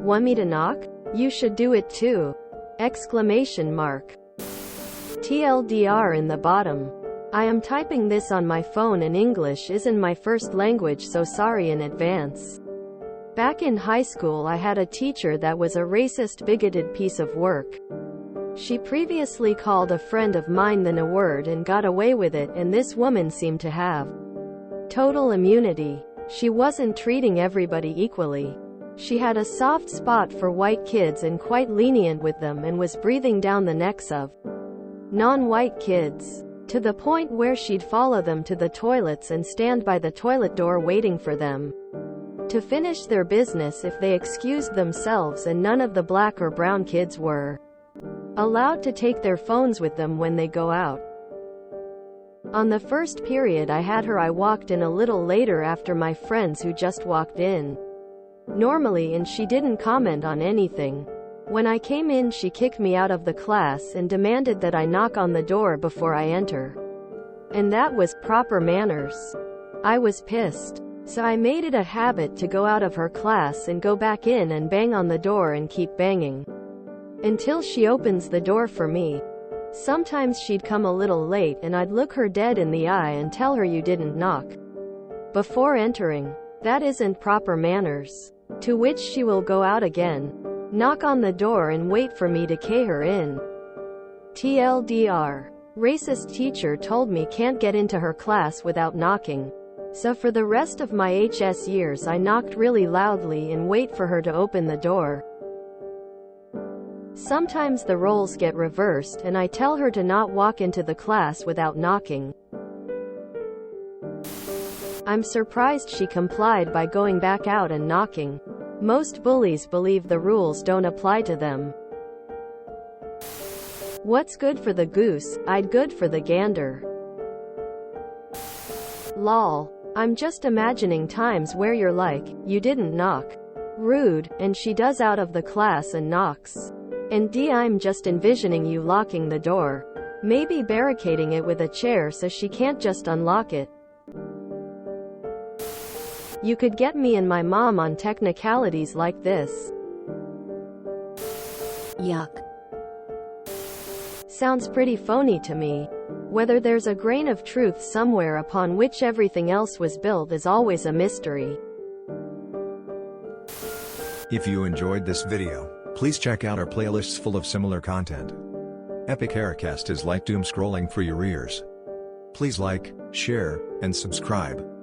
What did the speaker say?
Want me to knock? You should do it too! Exclamation mark. TLDR in the bottom. I am typing this on my phone and English isn't my first language, so sorry in advance. Back in high school I had a teacher that was a racist, bigoted piece of work. She previously called a friend of mine the N-word and got away with it, and this woman seemed to have total immunity. She wasn't treating everybody equally. She had a soft spot for white kids and quite lenient with them, and was breathing down the necks of non-white kids, to the point where she'd follow them to the toilets and stand by the toilet door waiting for them to finish their business if they excused themselves, and none of the black or brown kids were allowed to take their phones with them when they go out. On the first period I had her, I walked in a little later after my friends who just walked in normally, and she didn't comment on anything. When I came in, she kicked me out of the class and demanded that I knock on the door before I enter. And that was proper manners. I was pissed. So I made it a habit to go out of her class and go back in and bang on the door and keep banging until she opens the door for me. Sometimes she'd come a little late and I'd look her dead in the eye and tell her, "You didn't knock before entering. That isn't proper manners." To which she will go out again, knock on the door and wait for me to key her in. TLDR. Racist teacher told me can't get into her class without knocking. So for the rest of my HS years I knocked really loudly and wait for her to open the door. Sometimes the roles get reversed and I tell her to not walk into the class without knocking. I'm surprised she complied by going back out and knocking. Most bullies believe the rules don't apply to them. What's good for the goose, I'd good for the gander. Lol. I'm just imagining times where you're like, "You didn't knock. Rude," and she does out of the class and knocks. And I'm just envisioning you locking the door. Maybe barricading it with a chair so she can't just unlock it. You could get me and my mom on technicalities like this. Yuck. Sounds pretty phony to me. Whether there's a grain of truth somewhere upon which everything else was built is always a mystery. If you enjoyed this video, please check out our playlists full of similar content. Epic Aircast is like doom scrolling for your ears. Please like, share, and subscribe.